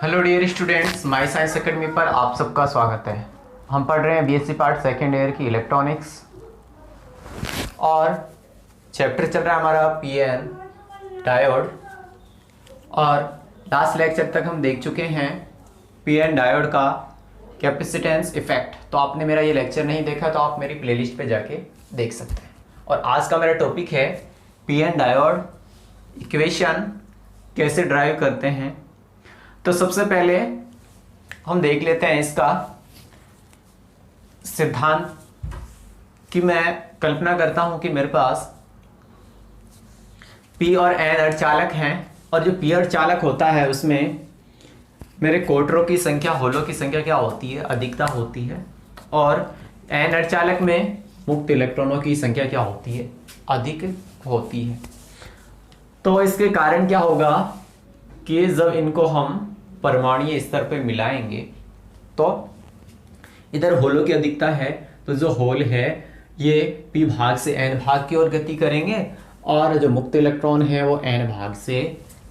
Hello dear students, my science academy पर आप सबका स्वागत है। हम पढ़ रहे हैं बीएससी पार्ट सेकेंड ईयर की इलेक्ट्रॉनिक्स और चैप्टर चल रहा है हमारा पीएन डायोड। और लास्ट लेक्चर तक हम देख चुके हैं पीएन डायोड का कैपेसिटेंस इफेक्ट। तो आपने मेरा ये लेक्चर नहीं देखा तो आप मेरी प्लेलिस्ट पे जाके देख सकते हैं। और आज का मेरा टॉपिक है पीएन डायोड इक्वेशन कैसे ड्राइव करते हैं। तो सबसे पहले हम देख लेते हैं इसका सिद्धांत कि मैं कल्पना करता हूं कि मेरे पास पी और एन अर्धचालक हैं और जो पी अर्धचालक होता है उसमें मेरे क्वार्टरों की संख्या, होलों की संख्या क्या होती है, अधिकता होती है। और एन अर्धचालक में मुक्त इलेक्ट्रॉनों की संख्या क्या होती है, अधिक होती है। तो इसके कारण क्या होगा कि जब इनको हम परमाणुीय स्तर पर मिलाएंगे तो इधर होलों की अधिकता है, तो जो होल है ये पी भाग से एन भाग की ओर गति करेंगे और जो मुक्त इलेक्ट्रॉन है वो एन भाग से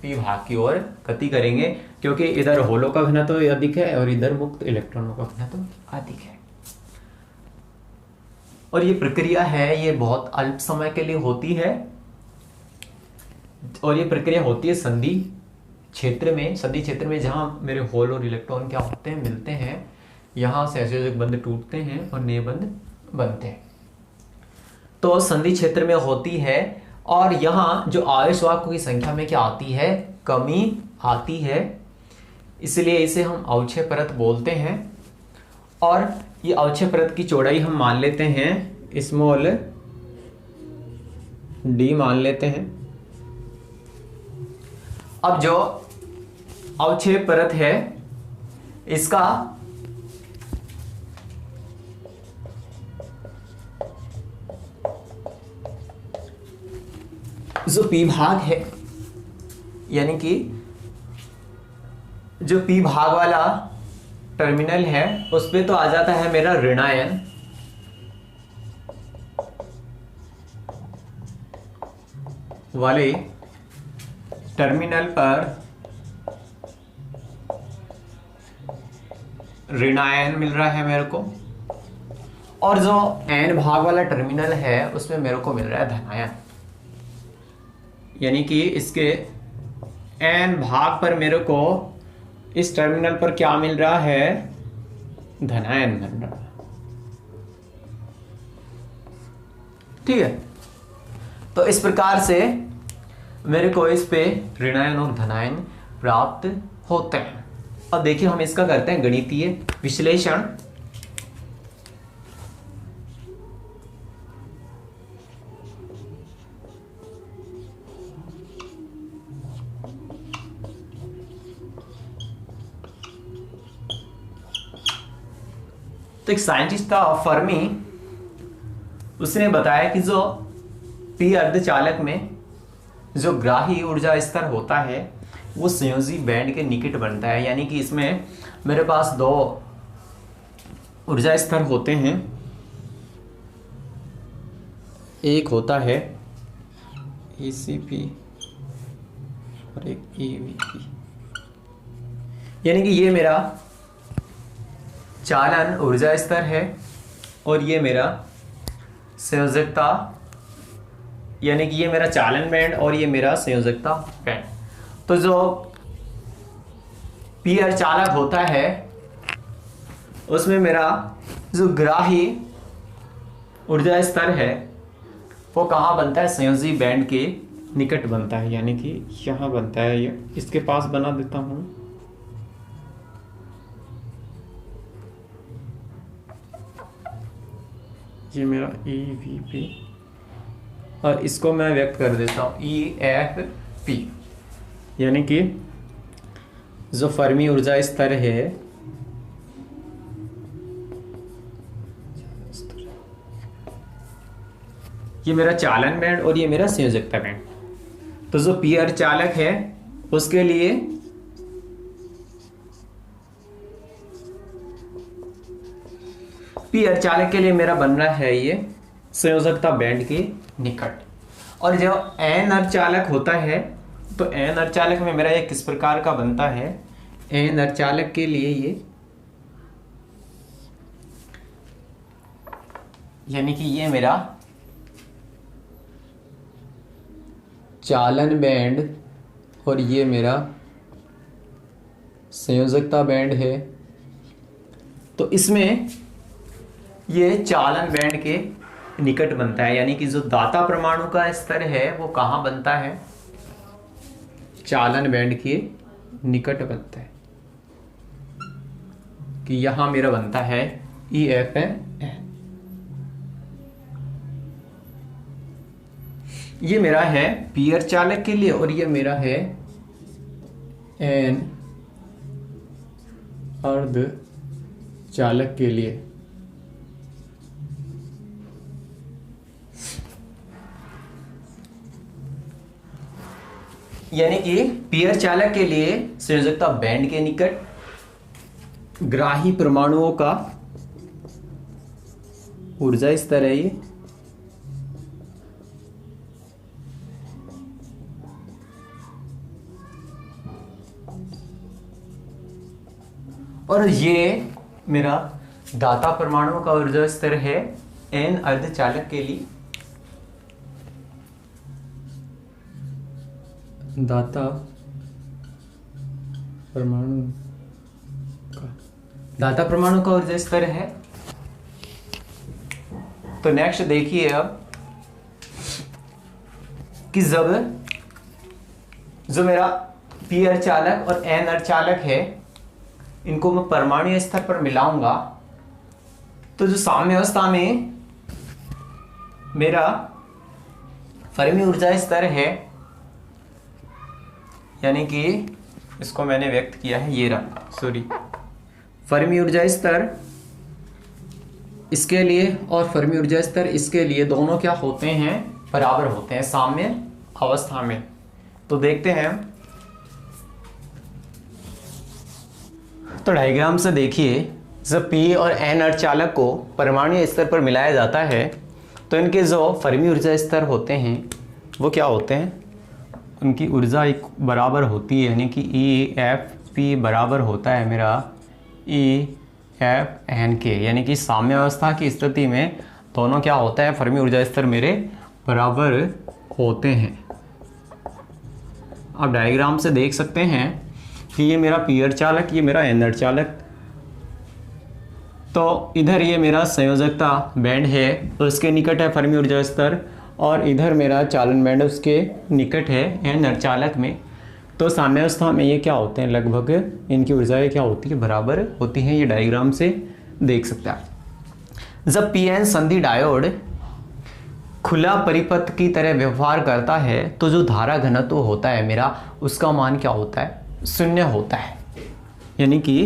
पी भाग की ओर गति करेंगे, क्योंकि इधर होलों का घनत्व तो अधिक है और इधर मुक्त इलेक्ट्रॉनों का घनत्व तो अधिक है। और ये प्रक्रिया है ये बहुत अल्प समय के लिए होती है और ये प्रक्रिया होती है संधि क्षेत्र में जहां मेरे होल और इलेक्ट्रॉन क्या होते हैं, मिलते हैं। यहां से असंयोजक बंध टूटते हैं और नए बंध बनते हैं। तो संधि क्षेत्र में होती है और यहां जो आवेशवाहकों की संख्या में क्या आती है, कमी आती है। इसलिए इसे हम अवक्षय परत बोलते हैं। और ये अवक्षय परत की चौड़ाई हम मान लेते हैं स्मॉल डी मान लेते हैं। अब जो अवक्षय परत है इसका जो पी भाग है, यानी कि जो पी भाग वाला टर्मिनल है उस पे तो आ जाता है मेरा ऋणायन, वाले टर्मिनल पर ऋणायन मिल रहा है मेरे को, और जो एन भाग वाला टर्मिनल है उसमें मेरे को मिल रहा है धनायन। यानी कि इसके एन भाग पर मेरे को इस टर्मिनल पर क्या मिल रहा है, धनायन मिल रहा है। ठीक है, तो इस प्रकार से मेरे को इस पे ऋणायन और धनायन प्राप्त होते हैं। अब देखिए हम इसका करते हैं गणितीय विश्लेषण। तो एक साइंटिस्ट था फर्मी, उसने बताया कि जो पी अर्धचालक में जो ग्राही ऊर्जा स्तर होता है वो संयोजी बैंड के निकट बनता है। यानी कि इसमें मेरे पास दो ऊर्जा स्तर होते हैं, एक होता है ECP और एक EVP। यानी कि ये मेरा चालन ऊर्जा स्तर है और ये मेरा संयोजकता, यानी कि ये मेरा चालन बैंड और ये मेरा संयोजकता बैंड। तो जो पी अर्धचालक होता है उसमें मेरा जो ग्राही ऊर्जा स्तर है वो कहाँ बनता है, संयोजी बैंड के निकट बनता है। यानी कि यहाँ बनता है, ये इसके पास बना देता हूँ। ये मेरा EVP और इसको मैं व्यक्त कर देता हूँ EFP। यानी कि जो फर्मी ऊर्जा स्तर है ये मेरा चालन बैंड और ये मेरा संयोजकता बैंड। तो जो पी अर्धचालक है उसके लिए पी अर्धचालक के लिए मेरा बन रहा है ये संयोजकता बैंड के निकट। और जो एन अर्धचालक होता है तो एन अर्धचालक में मेरा ये किस प्रकार का बनता है, एन अर्धचालक के लिए ये, यानी कि ये मेरा चालन बैंड और ये मेरा संयोजकता बैंड है। तो इसमें ये चालन बैंड के निकट बनता है, यानी कि जो दाता परमाणु का स्तर है वो कहाँ बनता है, चालन बैंड के निकट बनता है, कि यहां मेरा बनता है EFn। ये मेरा है पी अर्धचालक के लिए और ये मेरा है एन अर्धचालक के लिए। यानी कि पी अर्धचालक के लिए संयोजकता बैंड के निकट ग्राही परमाणुओं का ऊर्जा स्तर है ये, और ये मेरा दाता परमाणुओं का ऊर्जा स्तर है एन अर्धचालक के लिए। दाता परमाणु का ऊर्जा स्तर है। तो नेक्स्ट देखिए अब कि जब जो मेरा पी अर्धचालक और एन अर्धचालक है इनको मैं परमाणु स्तर पर मिलाऊंगा तो जो साम्य अवस्था में मेरा फर्मी ऊर्जा स्तर है, यानी कि इसको मैंने व्यक्त किया है ये रहा, सॉरी, फर्मी ऊर्जा स्तर इसके लिए और फर्मी ऊर्जा स्तर इसके लिए दोनों क्या होते हैं, बराबर होते हैं साम्य अवस्था में। तो देखते हैं, तो डायग्राम से देखिए जब P और N अर्धचालक को परमाणु स्तर पर मिलाया जाता है तो इनके जो फर्मी ऊर्जा स्तर होते हैं वो क्या होते हैं, उनकी ऊर्जा एक बराबर होती है, यानी कि EFP बराबर होता है मेरा EFn के, यानी कि साम्य अवस्था की स्थिति में दोनों क्या होता है, फर्मी ऊर्जा स्तर मेरे बराबर होते हैं। आप डायग्राम से देख सकते हैं कि ये मेरा पी अर्धचालक, ये मेरा एन अर्धचालक, तो इधर ये मेरा संयोजकता बैंड है तो इसके निकट है फर्मी ऊर्जा स्तर, और इधर मेरा चालन बैंड उसके निकट है एन अर्धचालक में। तो साम्यावस्था में ये क्या होते हैं, लगभग इनकी ऊर्जाएं क्या होती है, बराबर होती हैं। ये डायग्राम से देख सकते हैं। जब पीएन संधि डायोड खुला परिपथ की तरह व्यवहार करता है तो जो धारा घनत्व होता है मेरा, उसका मान क्या होता है, शून्य होता है। यानी कि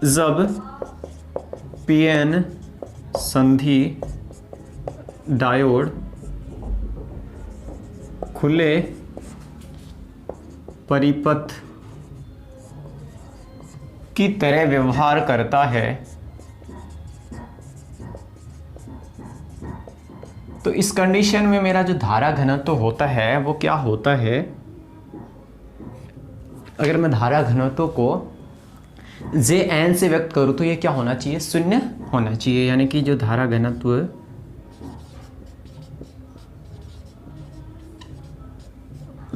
जब पीएन संधि डायोड खुले परिपथ की तरह व्यवहार करता है तो इस कंडीशन में मेरा जो धारा घनत्व होता है वो क्या होता है, अगर मैं धारा घनत्व को Jn से व्यक्त करूं तो ये क्या होना चाहिए, शून्य होना चाहिए। यानी कि जो धारा घनत्व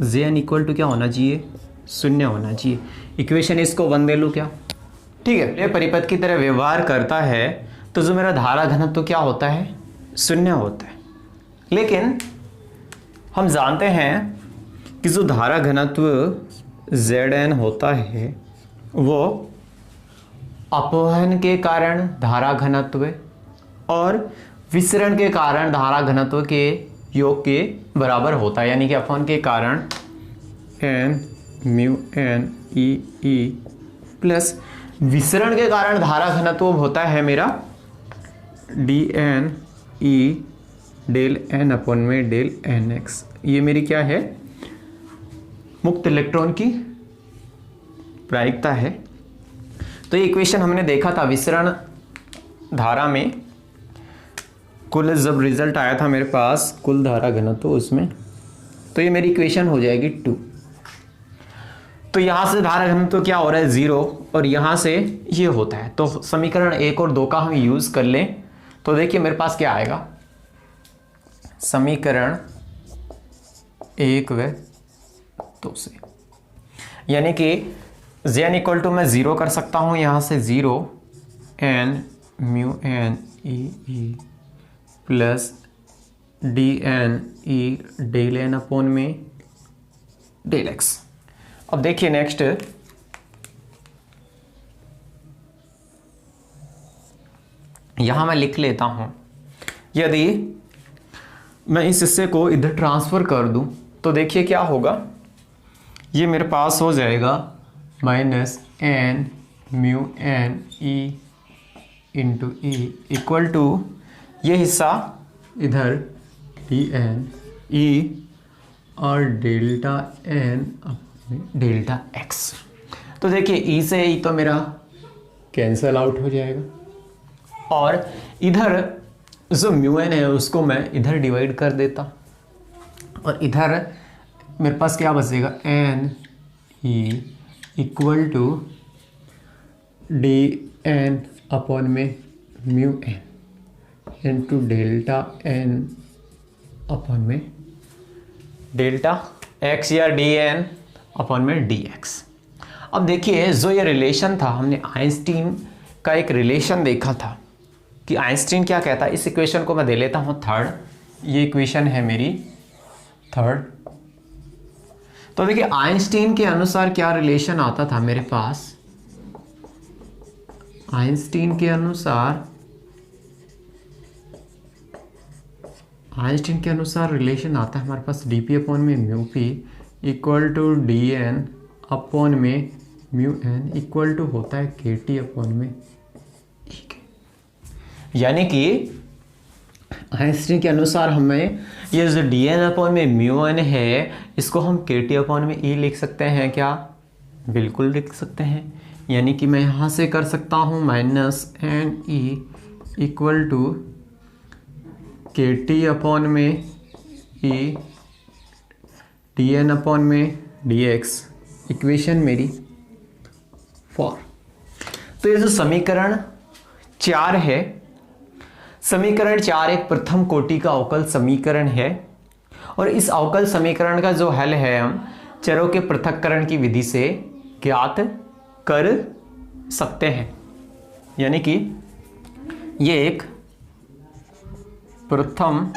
Jn इक्वल टू क्या होना चाहिए, शून्य होना चाहिए। इक्वेशन इसको 1 दे लूँ क्या, ठीक है। ये परिपथ की तरह व्यवहार करता है तो जो मेरा धारा घनत्व क्या होता है, शून्य होता है। लेकिन हम जानते हैं कि जो धारा घनत्व Zn होता है वो अपवहन के कारण धारा घनत्व और विसरण के कारण धारा घनत्व के योग के बराबर होता है। यानी कि अपवहन के कारण n mu n e e plus विसरण के कारण धारा घनत्व होता है मेरा dn e del n upon में डेल nx। ये मेरी क्या है, मुक्त इलेक्ट्रॉन की प्रायिकता है। तो ये इक्वेशन हमने देखा था विसरण धारा में, कुल जब रिजल्ट आया था मेरे पास कुल धारा घनत्व उसमें, तो ये मेरी इक्वेशन हो जाएगी 2। तो यहां से धारा घन तो क्या हो रहा है 0 और यहां से ये होता है। तो समीकरण 1 और 2 का हम यूज कर लें तो देखिए मेरे पास क्या आएगा, समीकरण 1 व 2 से, यानी कि n इक्वल टू मैं 0 कर सकता हूं यहां से 0 n mu n e plus D N E del N upon में डेल एक्स। अब देखिए नेक्स्ट, यहां मैं लिख लेता हूं, यदि मैं इस हिस्से को इधर ट्रांसफर कर दूं तो देखिए क्या होगा, ये मेरे पास हो जाएगा minus N mu N E into E equal to ये हिस्सा इधर डी एन ई और डेल्टा एन डेल्टा एक्स। तो देखिए ई से ई तो मेरा कैंसल आउट हो जाएगा और इधर जो म्यू एन है उसको मैं इधर डिवाइड कर देता और इधर मेरे पास क्या बचेगा, N E equal to D N upon में mu N into delta N upon में डेल्टा एक्स या डी एन अपॉन में डी एक्स। अब देखिए जो ये रिलेशन था, हमने आइंस्टीन का एक रिलेशन देखा था कि आइंस्टीन क्या कहता है। इस इक्वेशन को मैं दे लेता हूँ थर्ड, ये इक्वेशन है मेरी थर्ड। तो देखिए आइंस्टीन के अनुसार क्या रिलेशन आता था मेरे पास, आइंस्टीन के अनुसार रिलेशन आता है हमारे पास डी पी अपॉन में mu P equal to D N upon में म्यू एन इक्वल टू होता है के टी अपॉन में ई के। यानी कि आइंस्टीन के अनुसार हमें ये जो डी एन अपॉन में म्यू एन है इसको हम के टी अपॉन में ई लिख सकते हैं क्या, बिल्कुल लिख सकते हैं। यानी कि मैं यहाँ से कर सकता हूँ minus N E equal to K T upon में ई डी एन अपॉन में डी एक्स, इक्वेशन मेरी 4। तो ये जो समीकरण 4 है, समीकरण 4 एक प्रथम कोटि का अवकल समीकरण है और इस अवकल समीकरण का जो हल है हम चरों के पृथक्करण की विधि से ज्ञात कर सकते हैं। यानी कि ये एक प्रथम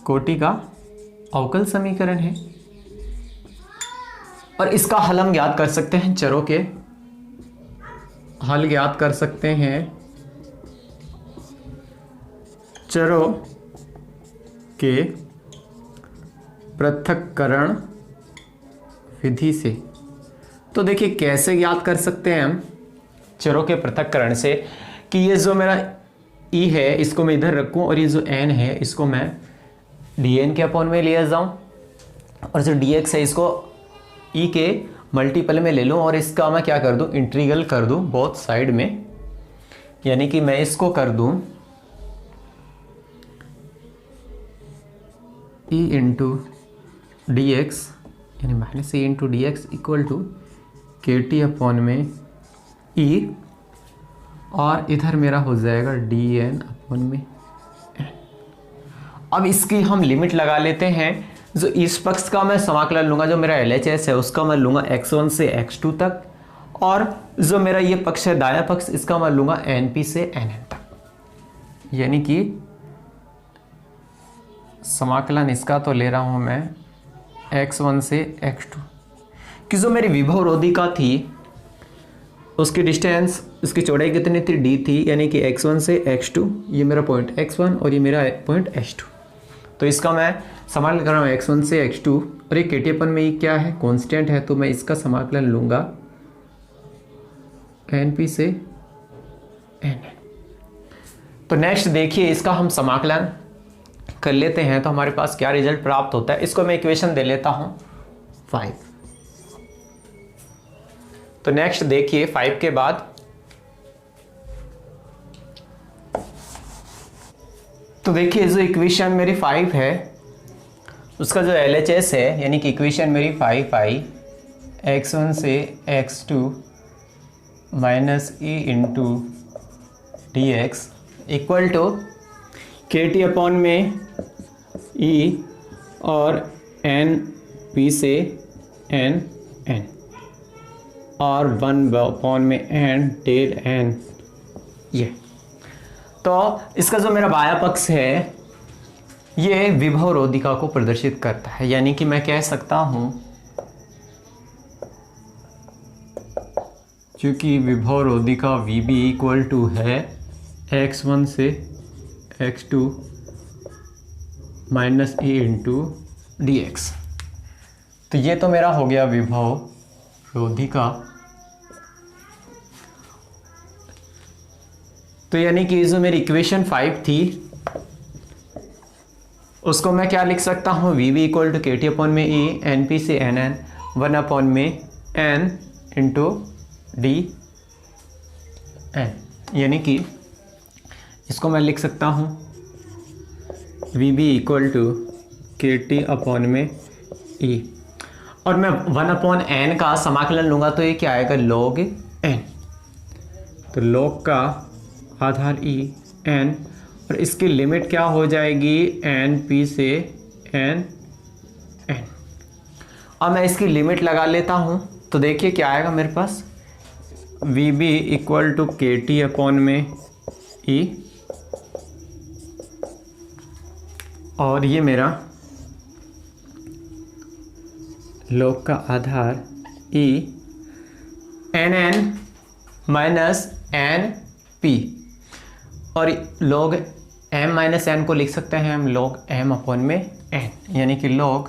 कोटि का अवकल समीकरण है और इसका हल हम ज्ञात कर सकते हैं, चरों के हल ज्ञात कर सकते हैं चरों के पृथक्करण विधि से। तो देखिए कैसे ज्ञात कर सकते हैं हम चरों के पृथक्करण से कि ये जो मेरा ई है इसको मैं इधर रखूं और ये जो एन है इसको मैं डी एन के अपॉन में ले जाऊं और जो डी एक्स है इसको ई के मल्टीपल में ले लूं और इसका मैं क्या कर दूं, इंटीग्रल कर दूं बोथ साइड में। यानी कि मैं इसको कर दूं ई इंटू डी एक्स यानी minus E into D X equal to K T upon में ई और इधर मेरा हो जाएगा डी एन अपॉन में एन। अब इसकी हम लिमिट लगा लेते हैं। जो इस पक्ष का मैं समाकलन लूँगा, जो मेरा LHS है उसका मैं लूँगा x1 से x2 तक और जो मेरा ये पक्ष है दायां पक्ष इसका मैं लूँगा NP से NN तक। यानी कि समाकलन इसका तो ले रहा हूँ मैं x1 से x2 कि जो मेरी विभव रोधिका थी उसकी डिस्टेंस, उसकी चौड़ाई कितनी थी, d थी। यानी कि x1 से x2 ये मेरा पॉइंट x1 और ये मेरा पॉइंट x2। तो इसका मैं समाकलन कर रहा हूँ x1 से x2 और ये केटीपन में ये क्या है, कांस्टेंट है, तो मैं इसका समाकलन लूँगा NP से NN। तो नेक्स्ट देखिए इसका हम समाकलन कर लेते हैं तो हमारे पास क्या रिजल्ट प्राप्त होता है। इसको मैं इक्वेशन दे लेता हूँ 5। तो नेक्स्ट देखिए 5 के बाद तो देखिए जो इक्वेशन मेरी 5 है उसका जो LHS है यानी कि इक्वेशन मेरी 5i x1 से x2 minus e into D X equal to K T upon में e और n p से n n और 1 अपॉन में n डेल n। ये तो इसका जो मेरा बाया पक्ष है ये विभव रोधिका को प्रदर्शित करता है, यानी कि मैं कह सकता हूं क्योंकि विभव रोधिका VB इक्वल टू है x1 से x2 minus e into D x. तो ये तो मेरा हो गया विभव रोधिका। तो यानी कि जो मेरी इक्वेशन 5 थी उसको मैं क्या लिख सकता हूँ, VB equal to K T upon में E NP से NN 1 अपॉन में N इंटू डी एन, यानी कि इसको मैं लिख सकता हूँ VB equal to K T upon में E और मैं 1 अपॉन n का समाकलन लूँगा तो ये क्या आएगा, log n। तो log का आधार E n और इसकी लिमिट क्या हो जाएगी NP से n n। अब मैं इसकी लिमिट लगा लेता हूँ तो देखिए क्या आएगा मेरे पास, VB equal to K T upon में E और ये मेरा log का आधार E NN माइनस NP और log m माइनस n को लिख सकते हैं हम log m अपॉन में n, यानी कि log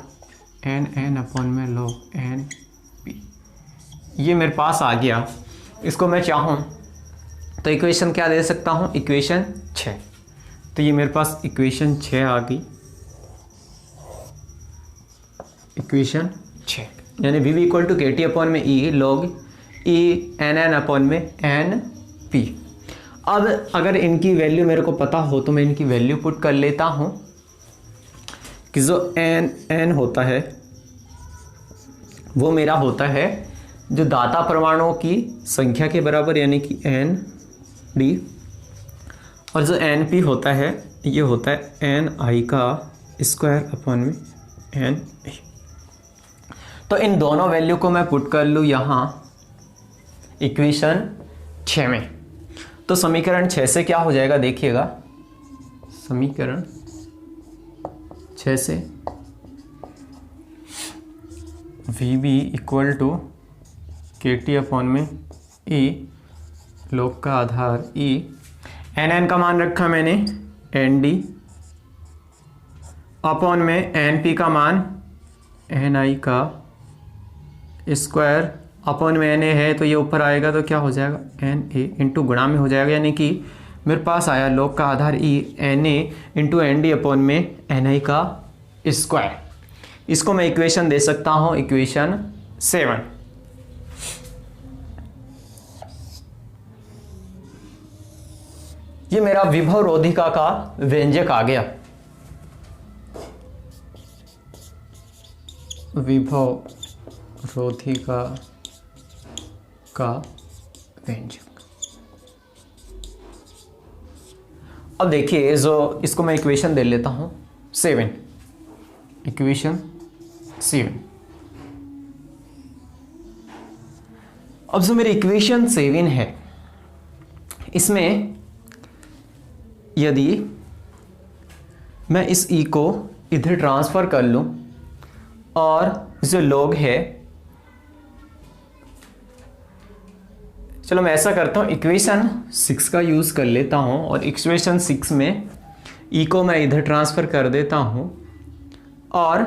n अपॉन में log n p। ये मेरे पास आ गया। इसको मैं चाहूँ तो इक्वेशन क्या दे सकता हूँ, इक्वेशन 6। तो ये मेरे पास इक्वेशन 6 आ गई, इक्वेशन 6 यानी VB equal to K T upon में E log E NN upon में NP। अब अगर इनकी वैल्यू मेरे को पता हो तो मैं इनकी वैल्यू पुट कर लेता हूँ कि जो n होता है वो मेरा होता है जो दाता परमाणुओं की संख्या के बराबर, यानी कि ND, और जो NP होता है ये होता है NI का स्क्वायर अपॉन में NA। तो इन दोनों वैल्यू को मैं पुट कर लूँ यहाँ इक्वेशन 6 में। तो समीकरण 6 से क्या हो जाएगा देखिएगा, समीकरण 6 से VB equal to K T upon में E log का आधार E NN का मान रखा मैंने ND अपॉन में NP का मान NI का स्क्वायर अपॉन में NA है तो ये ऊपर आएगा तो क्या हो जाएगा NA इंटू गुणा में हो जाएगा, यानी कि मेरे पास आया log का आधार E NA into ND upon में NI का स्क्वायर। इसको मैं इक्वेशन दे सकता हूँ इक्वेशन 7। ये मेरा विभव रोधिका का व्यंजक आ गया, विभव रोधिका का व्यंजक। अब देखिए जो इसको मैं इक्वेशन दे लेता हूं 7, इक्वेशन 7। अब जो मेरी इक्वेशन 7 है इसमें यदि मैं इस E को इधर ट्रांसफर कर लूं और जो log है, चलो मैं ऐसा करता हूँ इक्वेशन 6 का यूज़ कर लेता हूँ और इक्वेशन 6 में E को मैं इधर ट्रांसफ़र कर देता हूँ और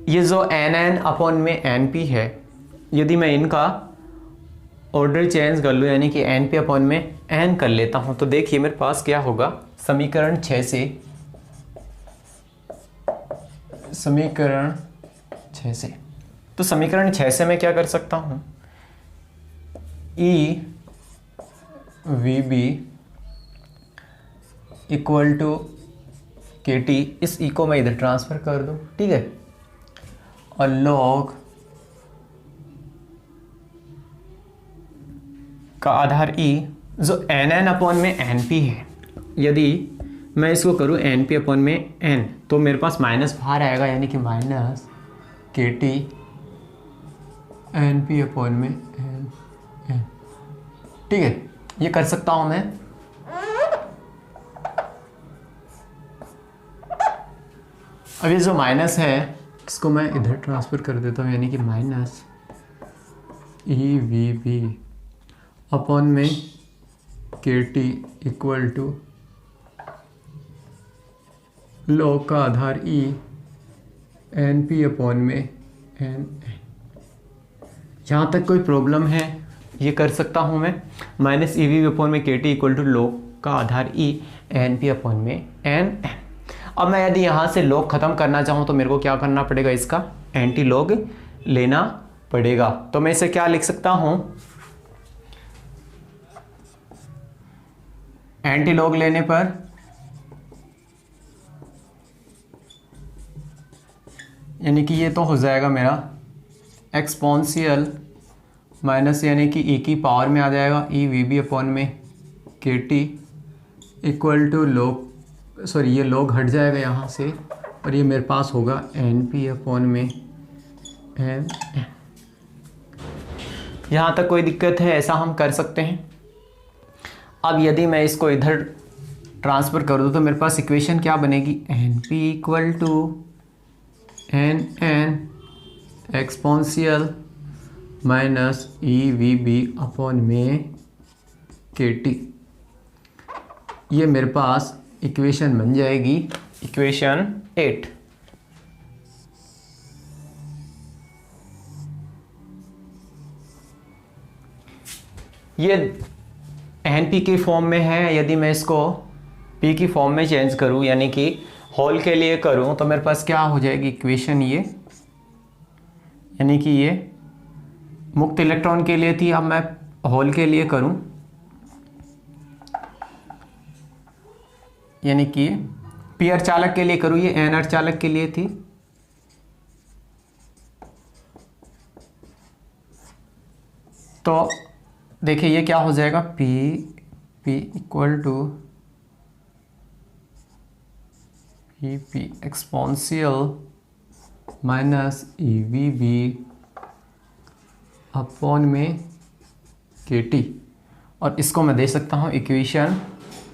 ये जो NN अपॉन में NP है यदि मैं इनका ऑर्डर चेंज कर लूँ यानी कि NP अपॉन में N कर लेता हूँ तो देखिए मेरे पास क्या होगा, समीकरण 6 से, समीकरण 6 से, तो समीकरण 6 से मैं क्या कर सकता हूँ, E VB equal to K T, इस ई को मैं इधर ट्रांसफ़र कर दूँ, ठीक है, और लॉग का आधार ई जो एन एन अपॉन में एन पी है, यदि मैं इसको करूँ एन पी अपॉन में एन तो मेरे पास माइनस बाहर आएगा, यानी कि माइनस के टी एन पी अपॉन में एन एन, ठीक है, ये कर सकता हूँ मैं। अब ये जो माइनस है इसको मैं इधर ट्रांसफ़र कर देता हूँ, यानी कि minus E V B upon में K T equal to log का आधार ई एन पी अपॉन में एन एन। यहाँ तक कोई प्रॉब्लम है? ये कर सकता हूँ मैं, माइनस ई वी अपॉन में K T equal to log का आधार ई एन पी अपॉन में एन एन। अब मैं यदि यहाँ से लॉग ख़त्म करना चाहूँ तो मेरे को क्या करना पड़ेगा, इसका एंटी लॉग लेना पड़ेगा। तो मैं इसे क्या लिख सकता हूँ, एंटी लॉग लेने पर यानी कि ये तो हो जाएगा मेरा एक्सपोनेंशियल माइनस, यानी कि ई की पावर में आ जाएगा ई वी बी अपॉन में K T equal to log, sorry ये लॉग हट जाएगा यहाँ से और ये मेरे पास होगा एन पी अपॉन में एन एन। यहाँ तक कोई दिक्कत है? ऐसा हम कर सकते हैं। अब यदि मैं इसको इधर ट्रांसफ़र कर दूँ तो मेरे पास इक्वेशन क्या बनेगी, N P equal to N N exponential minus E V B upon में के टी। ये मेरे पास इक्वेशन बन जाएगी, इक्वेशन 8। ये एन पी की फॉर्म में है। यदि मैं इसको पी की फॉर्म में चेंज करूं, यानी कि होल के लिए करूं, तो मेरे पास क्या हो जाएगी इक्वेशन ये, यानी कि ये मुक्त इलेक्ट्रॉन के लिए थी, अब मैं होल के लिए करूं, यानी कि पी अर्धचालक के लिए करूं, ये एन अर्धचालक के लिए थी। तो देखिए ये क्या हो जाएगा, P equal to P exponential minus E V B upon में के टी, और इसको मैं दे सकता हूँ इक्वेशन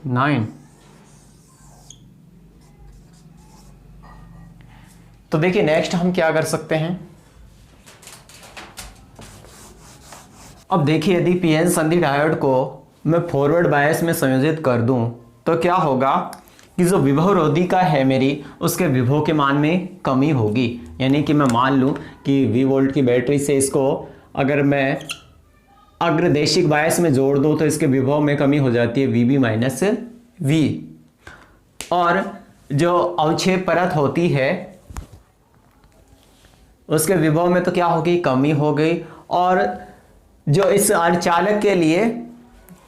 9। तो देखिए नेक्स्ट हम क्या कर सकते हैं। अब देखिए यदि पी एन संधि डायोड को मैं फॉरवर्ड बायस में संयोजित कर दूं तो क्या होगा कि जो विभव रोधिका है मेरी, उसके विभव के मान में कमी होगी। यानी कि मैं मान लूं कि वी वोल्ट की बैटरी से इसको अगर मैं अग्रदेशिक बायस में जोड़ दूं तो इसके विभव में कमी हो जाती है वी बी माइनस वी, और जो अवक्षेप परत होती है उसके विभव में तो क्या होगी, कमी हो गई। और जो इस अर्धचालक के लिए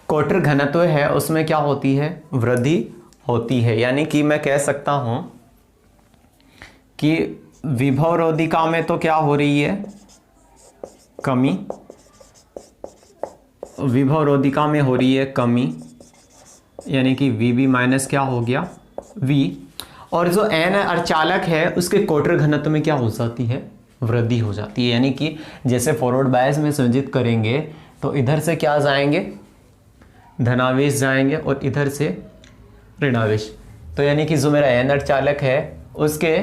कोटर घनत्व है उसमें क्या होती है, वृद्धि होती है। यानी कि मैं कह सकता हूं कि विभव रोधिका में तो क्या हो रही है, कमी, विभव रोधिका में हो रही है कमी, यानी कि वी बी माइनस क्या हो गया वी, और जो एन अर्धचालक है उसके कोटर घनत्व में क्या हो जाती है, वृद्धि हो जाती है। यानी कि जैसे फॉरवर्ड बायस में संयोजित करेंगे तो इधर से क्या जाएंगे, धनावेश जाएंगे और इधर से ऋणावेश। तो यानी कि जो मेरा एन अर्धचालक है उसके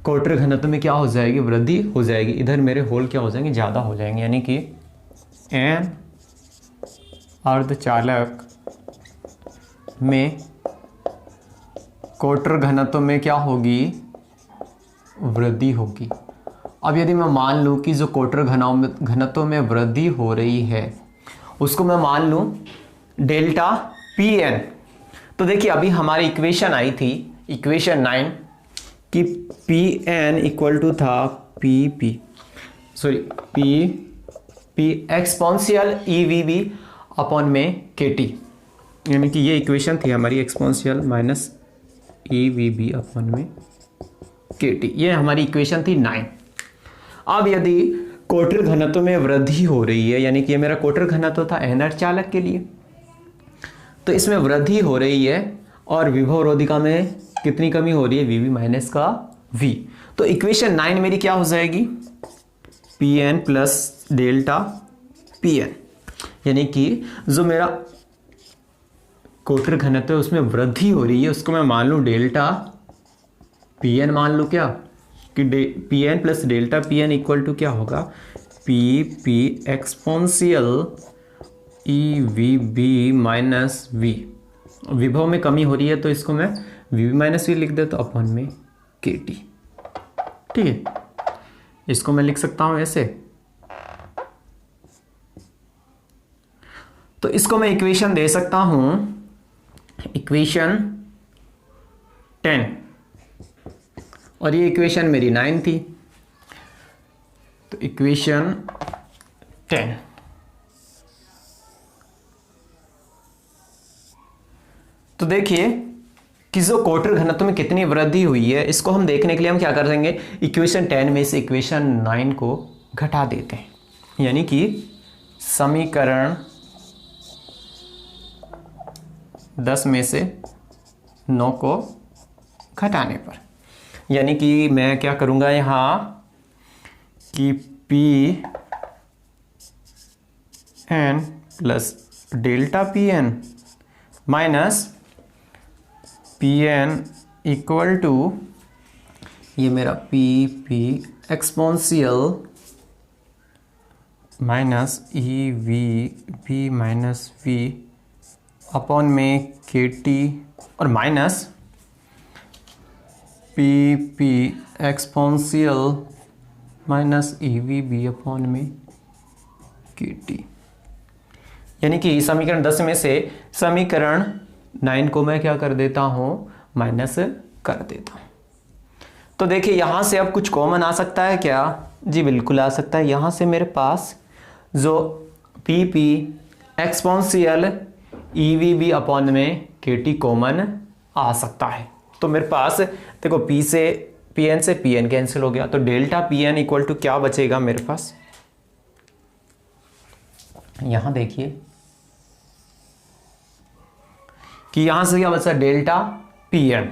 कोटर घनत्व में क्या हो जाएगी, वृद्धि हो जाएगी। इधर मेरे होल क्या हो जाएंगे, ज़्यादा हो जाएंगे। यानी कि एन अर्धचालक में कोटर घनत्व में क्या होगी, वृद्धि होगी। अब यदि मैं मान लूँ कि जो कोटर घनत्व में वृद्धि हो रही है उसको मैं मान लूँ डेल्टा पी एन, तो देखिए अभी हमारी इक्वेशन आई थी, इक्वेशन 9, कि पी एन इक्वल टू था P exponential E V B upon में के टी, यानी कि ये इक्वेशन थी हमारी, exponential minus E V B upon में के टी। ये हमारी इक्वेशन थी 9। अब यदि कोटर घनत्व में वृद्धि हो रही है, यानी कि ये मेरा कोटर घनत्व था एन अर्धचालक के लिए, तो इसमें वृद्धि हो रही है और विभव रोधिका में कितनी कमी हो रही है, वी वी माइनस का वी। तो इक्वेशन 9 मेरी क्या हो जाएगी, P N plus delta P N, यानी कि जो मेरा कोटर घनत्व है उसमें वृद्धि हो रही है उसको मैं मान लूँ डेल्टा पी एन मान लूँ, क्या कि P N plus delta P N equal to क्या होगा, P P exponential E V B minus V. विभव में कमी हो रही है तो इसको मैं वी बी माइनस वी लिख देता हूँ अपॉन में के टी। ठीक है, इसको मैं लिख सकता हूँ ऐसे। तो इसको मैं इक्वेशन दे सकता हूं, इक्वेशन 10, और ये इक्वेशन मेरी 9 थी। तो इक्वेशन 10, तो देखिए कि जो कोटर घनत्व में कितनी वृद्धि हुई है इसको हम देखने के लिए हम क्या कर देंगे, इक्वेशन 10 में से इक्वेशन 9 को घटा देते हैं, यानी कि समीकरण 10 में से 9 को घटाने पर, यानी कि मैं क्या करूंगा यहाँ कि P N plus delta P N minus P N equal to ये मेरा P P exponential minus E V B minus V upon में के टी और minus P P exponential minus E V B upon में K T, यानी कि समीकरण 10 में से समीकरण 9 को मैं क्या कर देता हूँ, माइनस कर देता हूँ। तो देखिए यहाँ से अब कुछ कॉमन आ सकता है क्या, जी बिल्कुल आ सकता है। यहाँ से मेरे पास जो P P exponential E V B upon में के टी कॉमन आ सकता है। तो मेरे पास देखो पी से पी एन से पी एन कैंसिल हो गया, तो delta P N equal to क्या बचेगा मेरे पास, यहां देखिए कि यहां से क्या बचा, डेल्टा पी एन,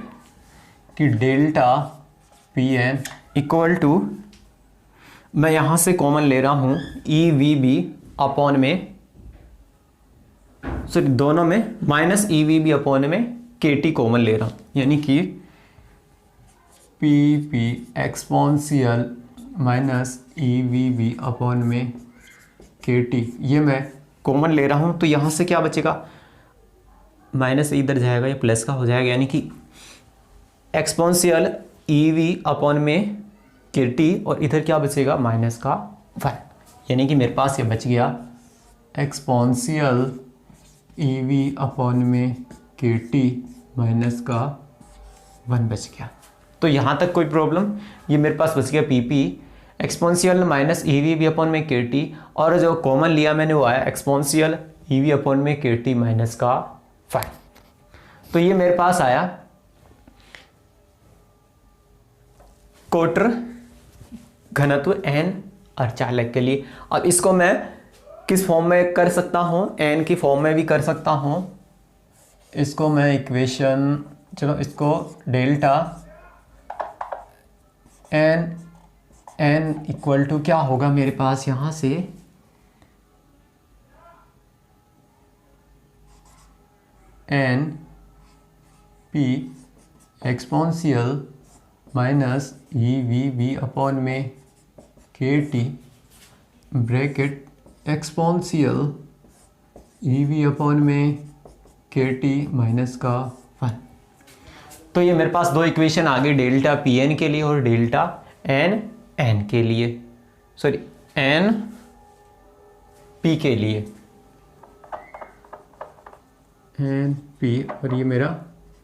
कि delta P N equal to मैं यहां से कॉमन ले रहा हूं ई वी बी अपॉन में, सॉरी दोनों में minus E V B upon में के टी कॉमन ले रहा हूं, यानी कि P P exponential minus E V B upon में के टी, ये मैं कॉमन ले रहा हूं। तो यहां से क्या बचेगा, माइनस इधर जाएगा, ये प्लस का हो जाएगा, यानी कि एक्सपोनेंशियल ई वी अपॉन में के टी, और इधर क्या बचेगा, माइनस का 1, यानी कि मेरे पास ये बच गया एक्सपोनेंशियल ई वी अपॉन में के टी माइनस का 1 बच गया। तो यहाँ तक कोई प्रॉब्लम, ये मेरे पास बच गया P P exponential minus E V B upon में के टी, और जो कॉमन लिया मैंने वो आया एक्सपोनेंशियल ई वी अपॉन में के टी माइनस का 5। तो ये मेरे पास आया कोटर घनत्व एन अर्धचालक के लिए। अब इसको मैं किस फॉर्म में कर सकता हूँ, एन की फॉर्म में भी कर सकता हूँ। इसको मैं इक्वेशन, चलो इसको delta N N equal to क्या होगा मेरे पास, यहाँ से N P exponential minus E V B upon में K T bracket exponential E V upon में के टी माइनस का 1। तो ये मेरे पास दो इक्वेशन आ गई, डेल्टा पी एन के लिए और डेल्टा एन एन के लिए, सॉरी एन पी के लिए, एन पी और ये मेरा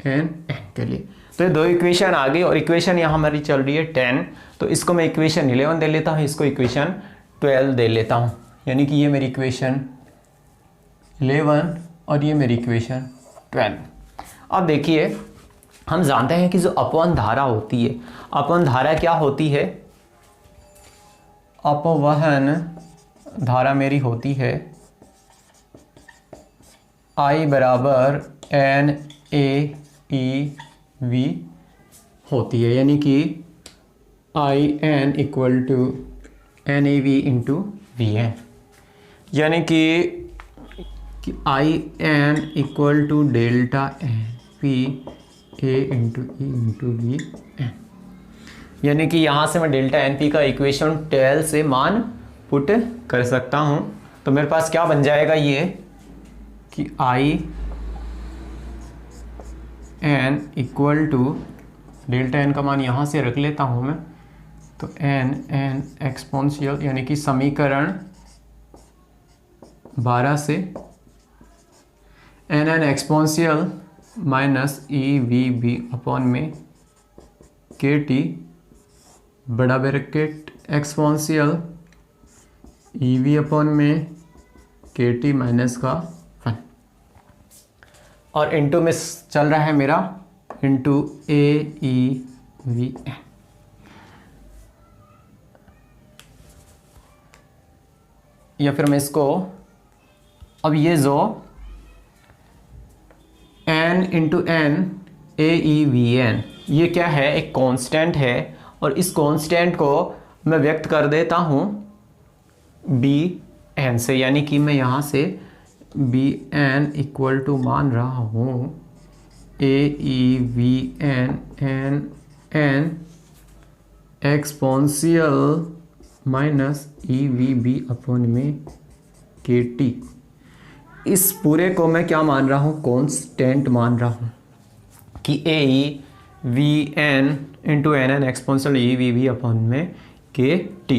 एन एन के लिए। तो ये दो इक्वेशन आ गई और इक्वेशन यहाँ हमारी चल रही है 10। तो इसको मैं इक्वेशन 11 दे लेता हूँ, इसको इक्वेशन 12 दे लेता हूँ, यानी कि ये मेरी इक्वेशन 11 और ये मेरी इक्वेशन 12। अब देखिए हम जानते हैं कि जो अपवहन धारा होती है, अपवहन धारा क्या होती है? अपवहन धारा मेरी होती है I बराबर NAEV होती है, यानी कि IN equal to NAV into VN, यानी कि IN equal to delta NP A into E into VN, यानी कि यहाँ से मैं डेल्टा NP का इक्वेशन टेल से मान पुट कर सकता हूँ। तो मेरे पास क्या बन जाएगा ये कि IN equal to delta N का मान यहाँ से रख लेता हूँ मैं, तो N एक्सपोनेंशियल, यानी कि समीकरण 12 से N exponential minus EVB upon में KT बड़ा ब्रैकेट एक्सपोनेंशियल EV अपॉन में KT माइनस का 1 और इंटू में चल रहा है मेरा इंटू AEVN। या फिर मैं इसको अब ये जो N इंटू N AEVN ये क्या है? एक कांस्टेंट है, और इस कांस्टेंट को मैं व्यक्त कर देता हूँ BN से, यानी कि मैं यहाँ से BN इक्वल टू मान रहा हूँ AEVN N exponential minus EVB upon में KT। इस पूरे को मैं क्या मान रहा हूँ? कांस्टेंट मान रहा हूँ कि AEVN into NN exponential EVB upon में KT।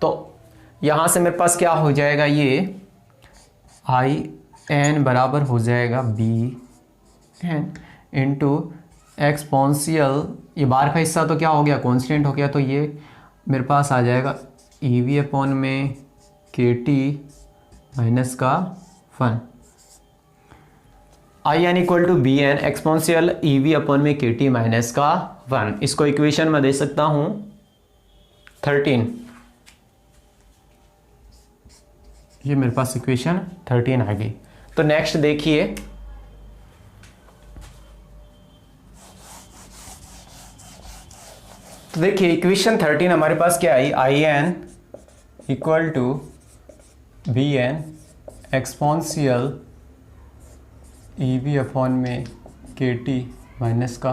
तो यहाँ से मेरे पास क्या हो जाएगा? ये IN बराबर हो जाएगा BN इंटू एक्सपोनेंशियल, ये बार का हिस्सा तो क्या हो गया? कांस्टेंट हो गया, तो ये मेरे पास आ जाएगा EV अपॉन में KT माइनस का 1। IN equal to BN exponential EV upon में KT माइनस का 1। इसको इक्वेशन में दे सकता हूँ 13। ये मेरे पास इक्वेशन 13 आ गई। तो नेक्स्ट देखिए, तो देखिए इक्वेशन 13 हमारे पास क्या आई? IN equal to BN exponential EV upon में KT माइनस का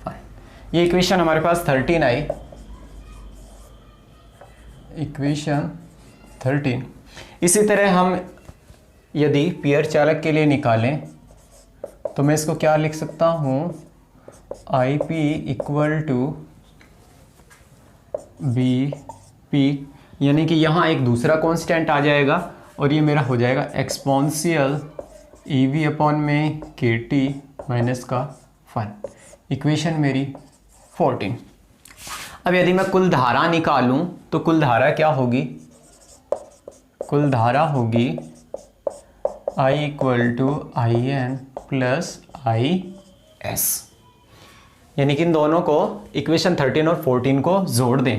5। ये इक्वेशन हमारे पास 13 आई, इक्वेशन 13। इसी तरह हम यदि पेयर चालक के लिए निकालें तो मैं इसको क्या लिख सकता हूँ? IP इक्वल टू BP, यानी कि यहाँ एक दूसरा कांस्टेंट आ जाएगा और ये मेरा हो जाएगा एक्सपोनेंशियल EV अपॉन में KT माइनस का 1। इक्वेशन मेरी 14। अब यदि मैं कुल धारा निकालूं तो कुल धारा क्या होगी? कुल धारा होगी I equal to IN plus IS, यानी कि इन दोनों को इक्वेशन 13 और 14 को जोड़ दें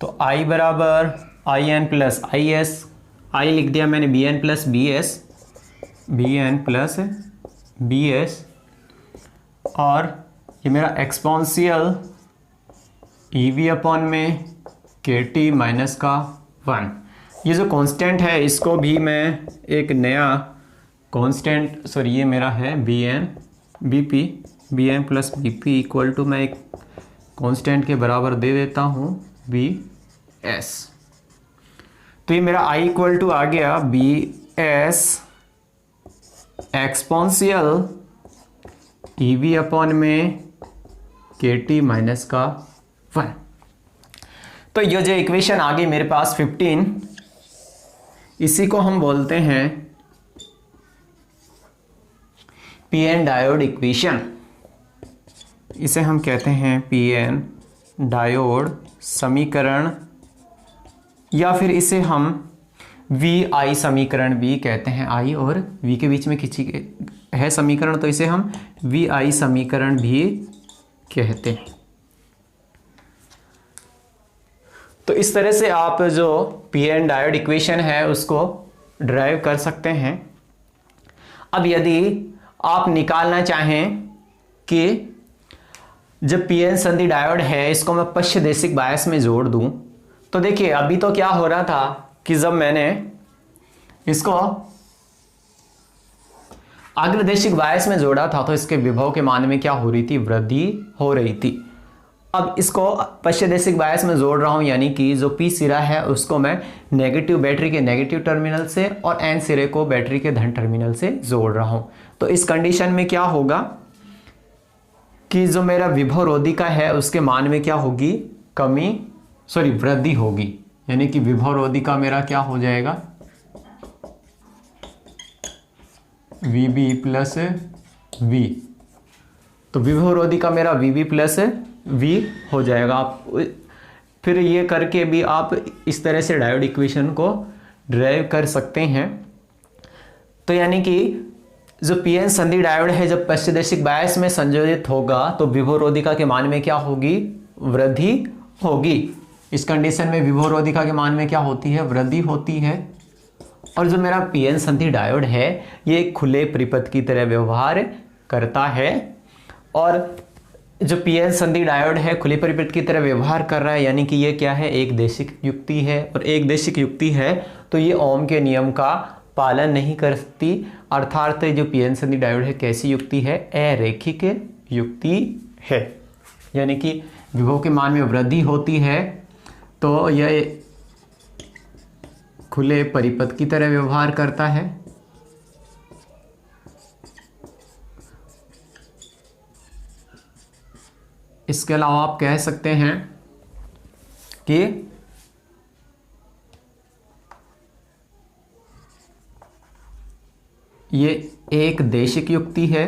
तो I बराबर IN प्लस IS, I लिख दिया मैंने BN plus BS, BN plus BS, और ये मेरा एक्सपोनेंशियल EV अपॉन में KT माइनस का 1। ये जो कांस्टेंट है इसको भी मैं एक नया कांस्टेंट, सॉरी ये मेरा है BN plus BP equal to मैं एक कांस्टेंट के बराबर दे देता हूँ BS। तो ये मेरा I इक्वल टू आ गया BS एक्सपोनेंशियल EV अपॉन में KT माइनस का 1। तो ये जो इक्वेशन आ गई मेरे पास 15, इसी को हम बोलते हैं PN डायोड इक्वेशन। इसे हम कहते हैं PN डायोड समीकरण, या फिर इसे हम VI समीकरण भी कहते हैं। I और V के बीच में किसी है समीकरण, तो इसे हम VI समीकरण भी कहते हैं। तो इस तरह से आप जो पी एन डायोड इक्वेशन है उसको ड्राइव कर सकते हैं। अब यदि आप निकालना चाहें कि जब पी एन संधि डायोड है इसको मैं पश्चदेशिक बायस में जोड़ दूं, तो देखिए अभी तो क्या हो रहा था कि जब मैंने इसको अग्रदेशिक बायस में जोड़ा था तो इसके विभव के मान में क्या हो रही थी, वृद्धि हो रही थी। अब इसको पश्चदेशिक बायस में जोड़ रहा हूं, यानी कि जो पी सिरा है उसको मैं नेगेटिव बैटरी के नेगेटिव टर्मिनल से और एन सिरे को बैटरी के धन टर्मिनल से जोड़ रहा हूं। तो इस कंडीशन में क्या होगा कि जो मेरा विभव रोधिका है उसके मान में क्या होगी, वृद्धि होगी, यानी कि विभव रोधिका मेरा क्या हो जाएगा, VB प्लस V। तो विभव रोधिका मेरा VB प्लस V हो जाएगा। आप फिर ये करके भी आप इस तरह से डायोड इक्वेशन को ड्राइव कर सकते हैं। तो यानी कि जो पीएन संधि डायोड है जब पश्चदेशिक बायस में संयोजित होगा तो विभव रोधिका के मान में क्या होगी, वृद्धि होगी। इस कंडीशन में विभव रोधिका के मान में क्या होती है, वृद्धि होती है। और जो मेरा पीएन संधि डायोड है ये खुले परिपथ की तरह व्यवहार करता है। और जो पीएन संधि डायोड है खुले परिपथ की तरह व्यवहार कर रहा है, यानी कि ये क्या है, एक देशिक युक्ति है। और एक देशिक युक्ति है तो ये ओम के नियम का पालन नहीं करती, अर्थात जो पीएन संधि डायोड है कैसी युक्ति है, अरैखिक युक्ति है, यानी कि विभव के मान में वृद्धि होती है। तो यह खुले परिपथ की तरह व्यवहार करता है। इसके अलावा आप कह सकते हैं कि ये एक देशिक युक्ति है,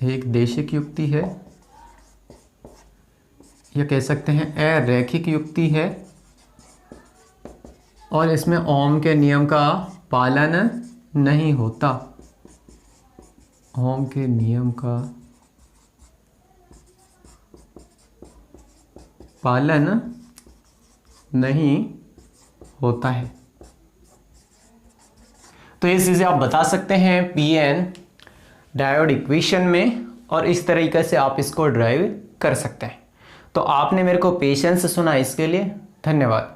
एक देशिक युक्ति है, या कह सकते हैं अरैखिक युक्ति है। और इसमें ओम के नियम का पालन नहीं होता, ओम के नियम का पालन नहीं होता है। तो ये चीज़ें आप बता सकते हैं पीएन डायोड इक्वेशन में, और इस तरीके से आप इसको ड्राइव कर सकते हैं। तो आपने मेरे को पेशेंस से सुना, इसके लिए धन्यवाद।